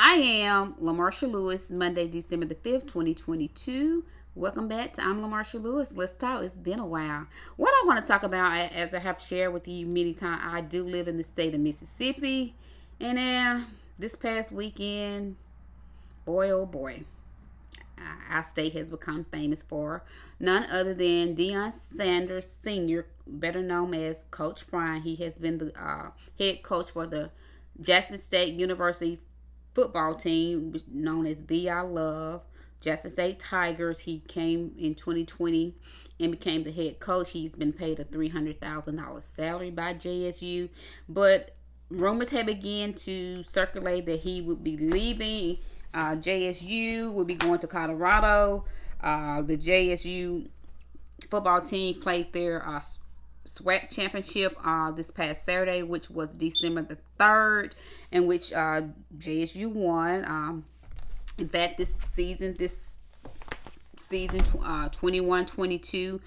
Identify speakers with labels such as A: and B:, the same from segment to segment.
A: I am LaMarsha Lewis, Monday, December the 5th, 2022. Welcome back to I'm LaMarsha Lewis. Let's talk. It's been a while. What I want to talk about, as I have shared with you many times, I do live in the state of Mississippi. And this past weekend, boy oh boy, our state has become famous for none other than Deion Sanders Sr., better known as Coach Prime. He has been the head coach for the Jackson State University football team known as the I Love Jackson State Tigers. He came in 2020 and became the head coach. He's been paid a $300,000 salary by JSU, but rumors have begun to circulate that he would be leaving JSU, will be going to Colorado. The JSU football team played their SWAC Championship this past Saturday, which was December the 3rd, in which JSU won. In fact, this season 21-22,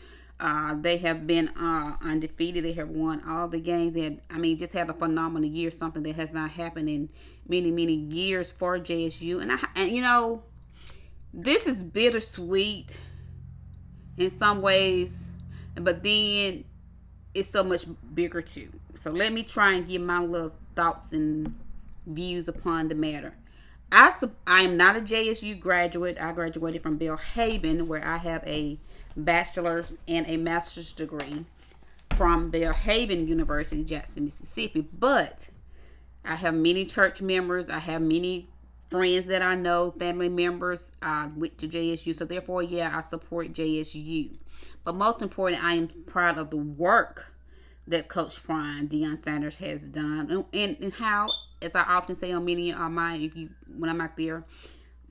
A: they have been undefeated. They have won all the games. They have, just had a phenomenal year, something that has not happened in many years for JSU. And this is bittersweet in some ways, but then it's so much bigger too. So let me try and give my little thoughts and views upon the matter. I am not a JSU graduate. I graduated from Belhaven, where I have a bachelor's and a master's degree from Belhaven University, Jackson, Mississippi. But I have many church members. I have many friends that I know, family members went to JSU. So therefore, I support JSU. But most important, I am proud of the work that Coach Prime, Deion Sanders, has done, and how, as I often say on many of my, when I'm out there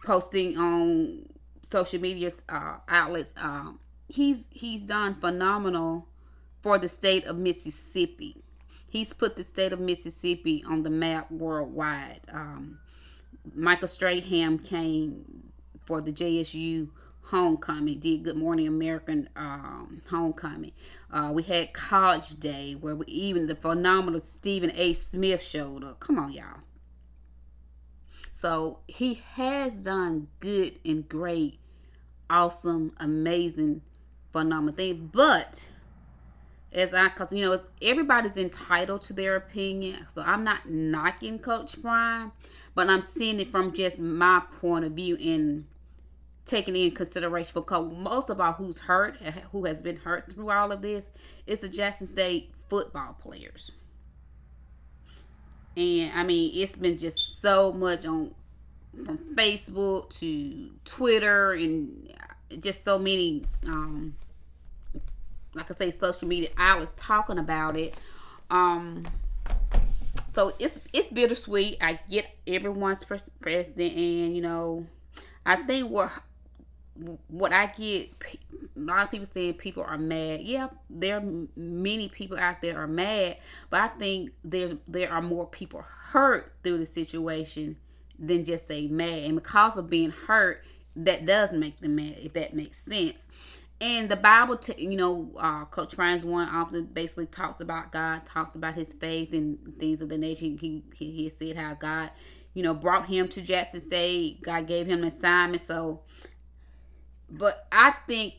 A: posting on social media outlets, he's done phenomenal for the state of Mississippi. He's put the state of Mississippi on the map worldwide. Michael Strahan came for the JSU homecoming, did Good Morning American homecoming. We had College Day, where even the phenomenal Stephen A. Smith showed up. Come on, y'all. So he has done good and great, awesome, amazing, phenomenal things. But because everybody's entitled to their opinion, so I'm not knocking Coach Prime, but I'm seeing it from just my point of view and taking in consideration, because most of all, who has been hurt through all of this, is the Jackson State football players. And it's been just so much from Facebook to Twitter and just so many like I say, social media outlets talking about it. So it's bittersweet. I get everyone's perspective, and I think what I get, a lot of people saying people are mad. Yeah, there are many people out there are mad, but I think there are more people hurt through the situation than just say mad. And because of being hurt, that does make them mad, if that makes sense. And the Bible, Coach Prime's one often basically talks about God, talks about his faith and things of the nature. He said how God, brought him to Jackson State. God gave him an assignment. So, but I think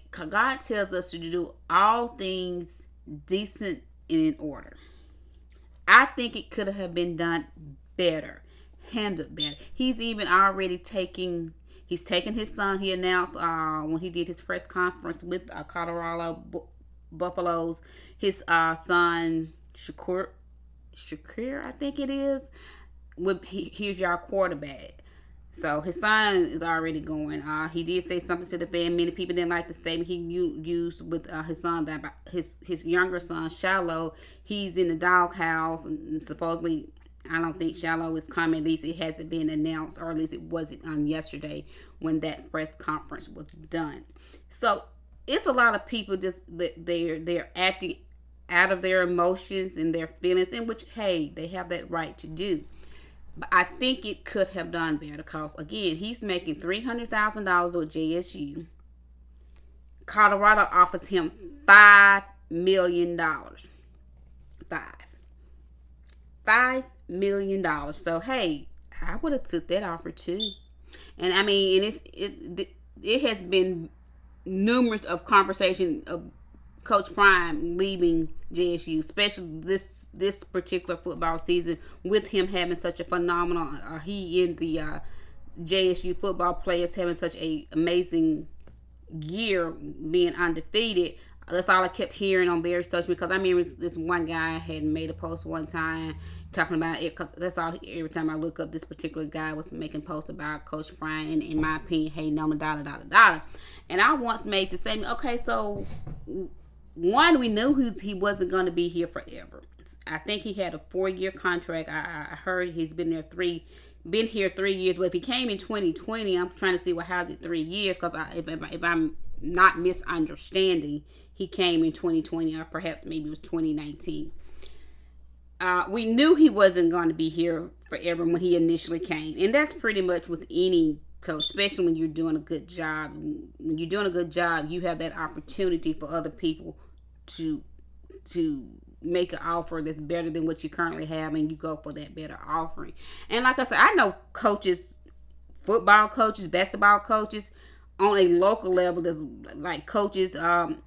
A: God tells us to do all things decent and in order. I think it could have been done better, handled better. He's even already taking his son. He announced when he did his press conference with Colorado Buffaloes, his son Shakur, I think it is. Here's your quarterback. So his son is already going. He did say something to the fan. Many people didn't like the statement he used with his son, that his younger son Shallow, he's in the doghouse, and supposedly, I don't think Shallow is coming. At least it hasn't been announced, or at least it wasn't on yesterday when that press conference was done. So it's a lot of people just they're acting out of their emotions and their feelings, in which, hey, they have that right to do. But I think it could have done better, because again, he's making $300,000 with JSU. Colorado offers him $5 million. $5 million. So hey, I would have took that offer too. And I mean, and it has been numerous of conversation of Coach Prime leaving JSU, especially this particular football season, with him having such a phenomenal. He and the JSU football players having such a amazing year, being undefeated. That's all I kept hearing on various social, because I remember this one guy had made a post one time talking about it, because that's all. Every time I look up, this particular guy was making posts about Coach Prime and, in my opinion, hating on the dollar. And I once made the same. Okay, so one, we knew he wasn't going to be here forever. I think he had a 4-year contract. I heard he's been here 3 years. But if he came in 2020, I'm trying to see, well, how's it 3 years? Because if I'm not misunderstanding, he came in 2020, or perhaps maybe it was 2019. We knew he wasn't going to be here forever when he initially came. And that's pretty much with any coach, especially when you're doing a good job. When you're doing a good job, you have that opportunity for other people to make an offer that's better than what you currently have, and you go for that better offering. And like I said, I know coaches, football coaches, basketball coaches, on a local level, that's like coaches,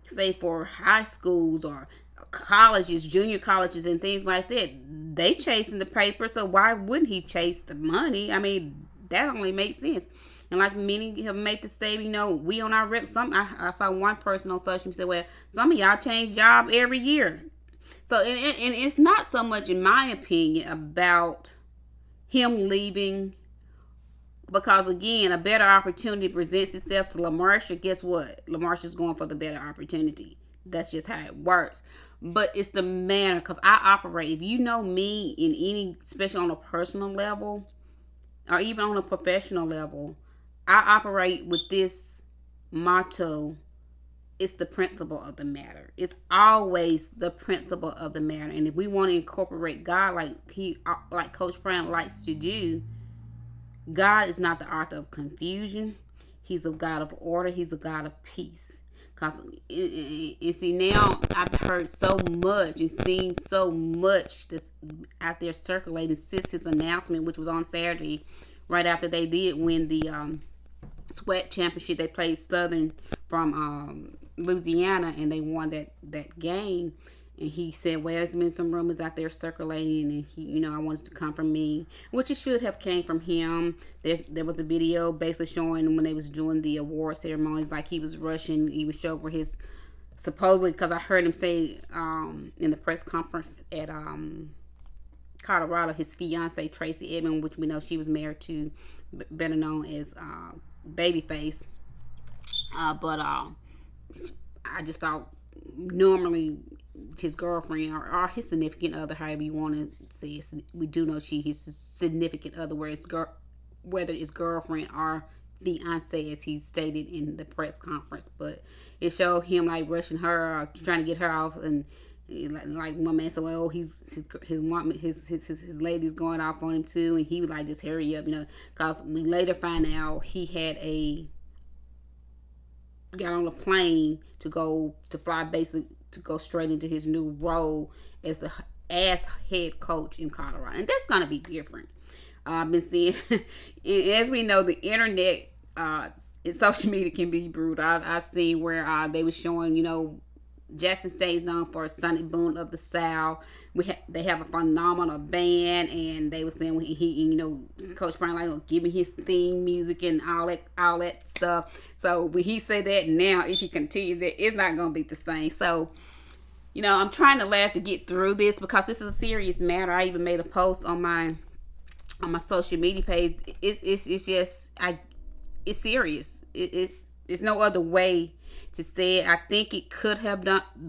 A: say for high schools or colleges, junior colleges, and things like that. They chasing the paper, so why wouldn't he chase the money? I mean, that only makes sense. And like many have made the statement, we on our rep. I saw one person on social media say, well, some of y'all change job every year. So, and it's not so much, in my opinion, about him leaving, because again, a better opportunity presents itself to LaMarsha. Guess what? LaMarsha's going for the better opportunity. That's just how it works. But it's the manner, because I operate, if you know me in any, especially on a personal level, or even on a professional level, I operate with this motto: it's the principle of the matter. It's always the principle of the matter. And if we want to incorporate God like Coach Brown likes to do, God is not the author of confusion. He's a God of order. He's a God of peace. Because, you see, now I've heard so much and seen so much that's out there circulating since his announcement, which was on Saturday, right after they did win the SWAC Championship. They played Southern from Louisiana, and they won that game. And he said, well, there's been some rumors out there circulating, and he, I wanted to come from me, which it should have came from him. There was a video basically showing when they was doing the award ceremonies, like he was rushing. He was showing where his, supposedly, because I heard him say in the press conference at Colorado, his fiance Tracy Edmond, which we know she was married to, better known as Babyface. But I just thought normally his girlfriend or his significant other, however you want to say it, we do know his significant other, whether it's girlfriend or fiance, as he stated in the press conference. But it showed him like rushing her, or trying to get her off, and like one man said, well, his lady's going off on him too, and he was like, just hurry up, because we later find out he had got on a plane to fly basically to go straight into his new role as head coach in Colorado. And that's going to be different. I've been seeing, as we know, the internet and social media can be brutal. I've seen where they were showing, Jackson State is known for Sonic Boom of the South. They have a phenomenal band, and they were saying when he Coach Brown like give me his theme music and all that stuff. So when he said that, now if he continues that, it's not gonna be the same. So I'm trying to laugh to get through this, because this is a serious matter. I even made a post on my social media page. It's just it's serious. It's no other way to say it. I think it could have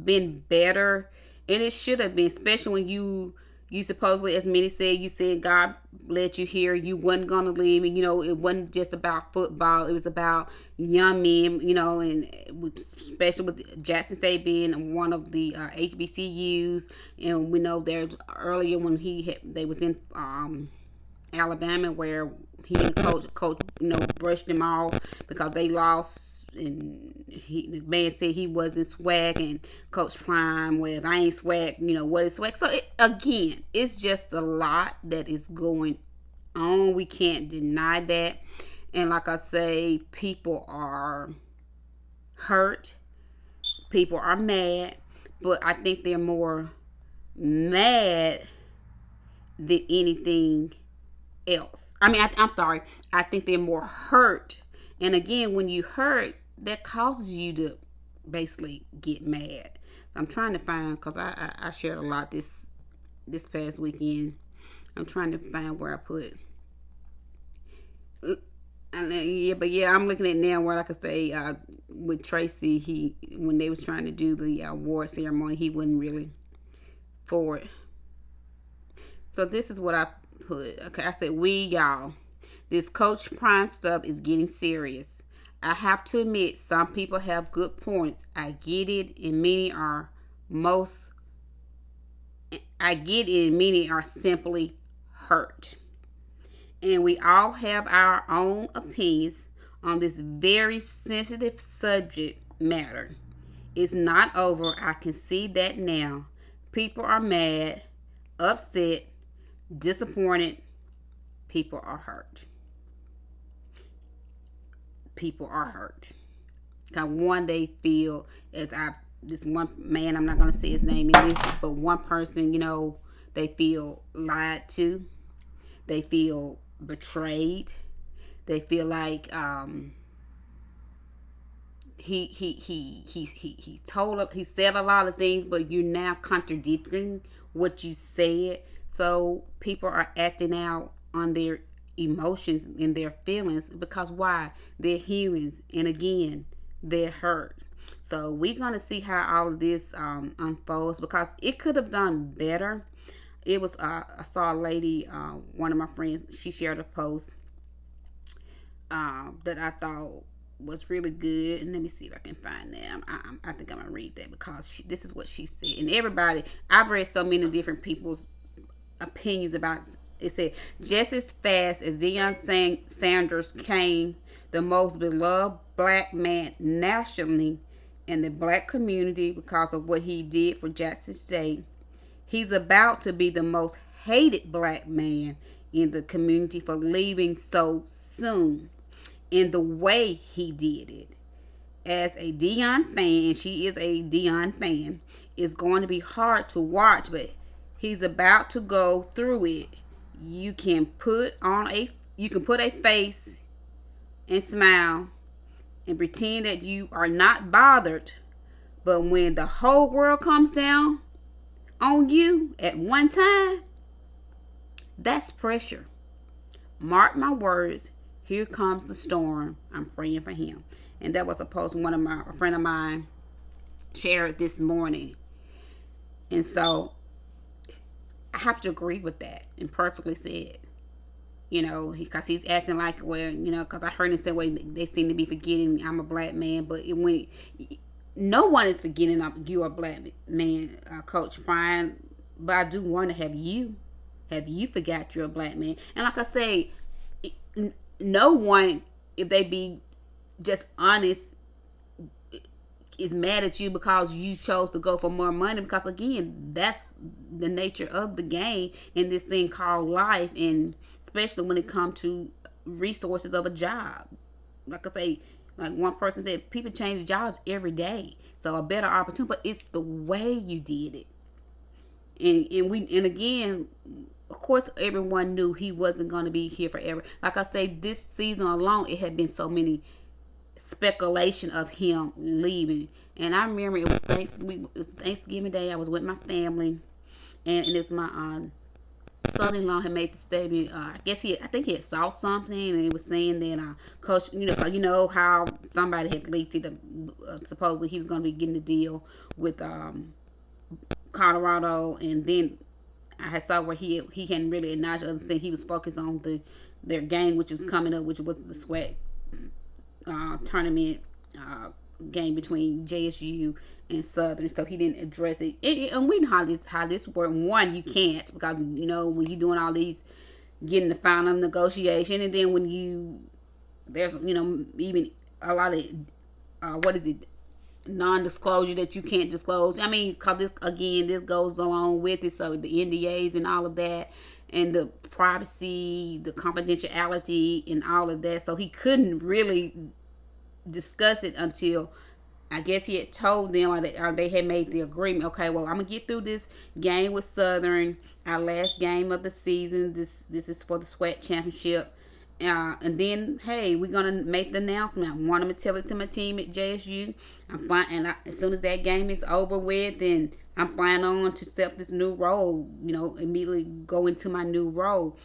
A: been better, and it should have been, especially when you supposedly, as many said, you said God led you here, you wasn't gonna leave, and it wasn't just about football, it was about young men, and especially with Jackson State being one of the HBCUs, and we know there's earlier when they was in Alabama, where he and coach brushed them off because they lost, and the man said he wasn't SWAC, and Coach Prime, well, if I ain't SWAC, what is SWAC? So again, it's just a lot that is going on. We can't deny that. And like I say, people are hurt. People are mad. But I think they're more mad than anything else. I mean, I'm sorry. I think they're more hurt. And again, when you hurt, that causes you to basically get mad. So I'm trying to find, because I shared a lot this past weekend. I'm trying to find where I put. I'm looking at now where I could say with Tracy, when they was trying to do the award ceremony, he wasn't really for it. So this is what I put. Okay, I said, y'all, this Coach Prime stuff is getting serious. I have to admit, some people have good points. I get it, and many are simply hurt. And we all have our own opinions on this very sensitive subject matter. It's not over. I can see that now. People are mad, upset, disappointed. People are hurt. People are hurt. Because one, they feel, this one man, I'm not going to say his name in this, but one person, they feel lied to. They feel betrayed. They feel like he said a lot of things, but you're now contradicting what you said. So people are acting out on their emotions and their feelings, because why? They're humans, and again, they're hurt. So we're gonna see how all of this unfolds, because it could have done better. It was I saw a lady, one of my friends, she shared a post that I thought was really good, and let me see if I can find that. I think I'm gonna read that, because this is what she said. And everybody, I've read so many different people's opinions about it. It said, just as fast as Deion Sanders came the most beloved black man nationally in the black community because of what he did for Jackson State, he's about to be the most hated black man in the community for leaving so soon in the way he did it. As a Deion fan, and she is a Deion fan, it's going to be hard to watch, but he's about to go through it. You can put a face and smile and pretend that you are not bothered, but when the whole world comes down on you at one time, that's pressure. Mark my words, here comes the storm. I'm praying for him. And that was a post a friend of mine shared this morning. And so I have to agree with that, and perfectly said. Because he's acting like, because I heard him say, well, they seem to be forgetting I'm a black man. But when no one is forgetting you're a black man, Coach Prime. But I do wonder, have you forgot you're a black man? And like I say, no one, if they be just honest, is mad at you because you chose to go for more money, because again, that's the nature of the game in this thing called life, and especially when it comes to resources of a job. Like I say, like one person said, people change jobs every day, so a better opportunity, but it's the way you did it. And again, of course, everyone knew he wasn't going to be here forever. Like I say, this season alone, it had been so many speculation of him leaving. And I remember it was Thanksgiving Day. I was with my family, and it's my son-in-law had made the statement. I think he had saw something, and he was saying that Coach, how somebody had leaked it. Supposedly he was going to be getting the deal with Colorado, and then I saw where he hadn't really acknowledged other thing. He was focused on their game, which was coming up, which was the SWAC tournament game between JSU and Southern. So he didn't address it. And we know how this works. One, you can't, because when you're doing all these, getting the final negotiation, and then when there's even a lot of non-disclosure that you can't disclose. I mean, because this goes along with it. So the NDAs and all of that. and the privacy, the confidentiality, and all of that. So he couldn't really discuss it until I guess he had told them, or they had made the agreement. Okay, well, I'm gonna get through this game with Southern, our last game of the season. This is for the SWAC Championship, and then hey, we're gonna make the announcement. I want them to tell it to my team at JSU. I'm fine, and as soon as that game is over with, then I'm flying on to accept this new role. Immediately go into my new role.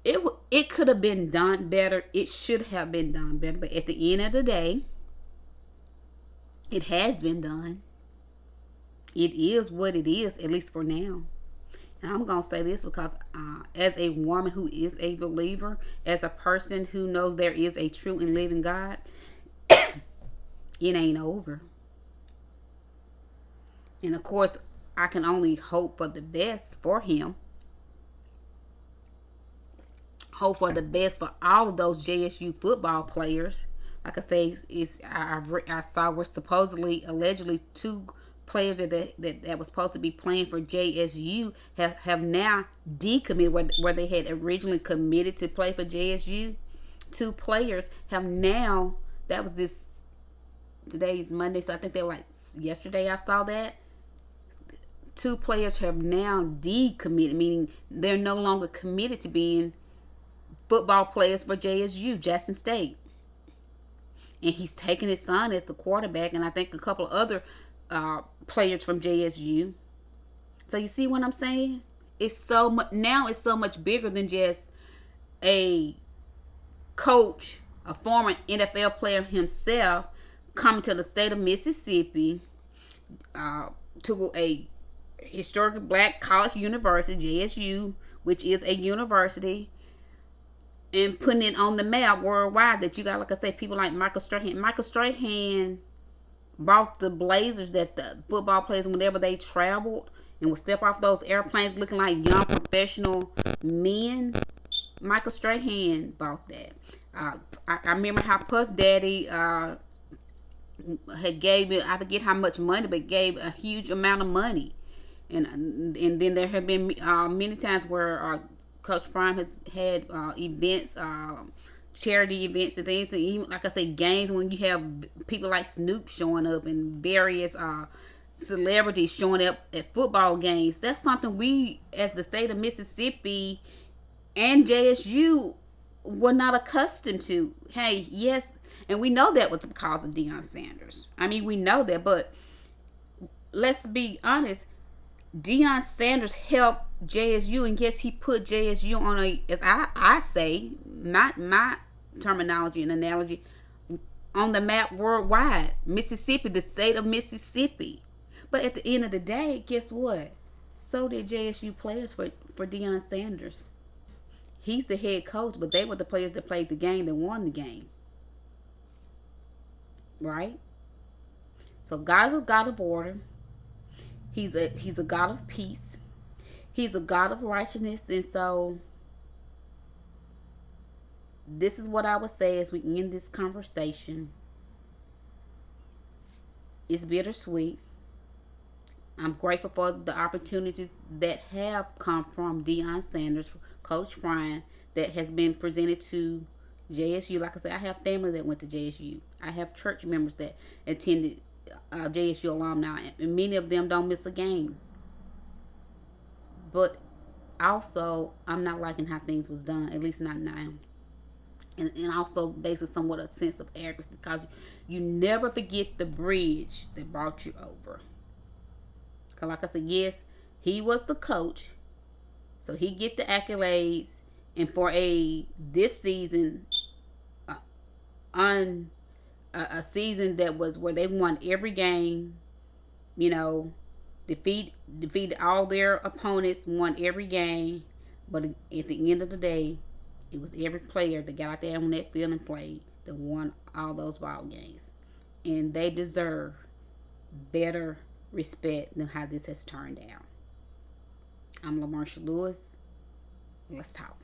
A: It could have been done better. It should have been done better. But at the end of the day, it has been done. It is what it is, at least for now. And I'm going to say this because as a woman who is a believer, as a person who knows there is a true and living God, it ain't over. And of course, I can only hope for the best for him. Hope for the best for all of those JSU football players. Like I say, I saw were supposedly, allegedly, two players that was supposed to be playing for JSU have now decommitted where they had originally committed to play for JSU. Two players have now, that was this, today's Monday, so I think they were like yesterday I saw that. Two players have now decommitted, meaning they're no longer committed to being football players for JSU, Jackson State. And he's taking his son as the quarterback, and I think a couple of other players from JSU. So you see what I'm saying? It's so much now. It's so much bigger than just a coach, a former NFL player himself, coming to the state of Mississippi to a historically black college university, JSU, which is a university, and putting it on the map worldwide. That you got, like I say, people like Michael Strahan. Michael Strahan bought the blazers that the football players, whenever they traveled and would step off those airplanes looking like young professional men. Michael Strahan bought that. I remember how Puff Daddy had gave it, I forget how much money, but gave a huge amount of money. And then there have been many times where Coach Prime has had events, charity events and things, and even, like I say, games when you have people like Snoop showing up and various celebrities showing up at football games. That's something we, as the state of Mississippi and JSU, were not accustomed to. Hey, yes, and we know that was because of Deion Sanders. I mean, we know that, but let's be honest. Deion Sanders helped JSU, and yes, he put JSU on a, as I say, my terminology and analogy, on the map worldwide. Mississippi, the state of Mississippi. But at the end of the day, guess what? So did JSU players for Deion Sanders. He's the head coach, but they were the players that played the game, that won the game. Right? So God is a God of order. He's a God of peace. He's a God of righteousness. And so this is what I would say as we end this conversation. It's bittersweet. I'm grateful for the opportunities that have come from Deion Sanders, Coach Brian, that has been presented to JSU. Like I said, I have family that went to JSU. I have church members that attended JSU alumni, and many of them don't miss a game. But also, I'm not liking how things was done, at least not now. And also based somewhat a sense of arrogance, because you never forget the bridge that brought you over. Because like I said, yes, he was the coach, so he get the accolades, and for this season, a season that was where they won every game, defeated all their opponents, won every game, but at the end of the day, it was every player that got out there on that field and played that won all those ball games. And they deserve better respect than how this has turned out. I'm LaMarsha Lewis. Let's talk.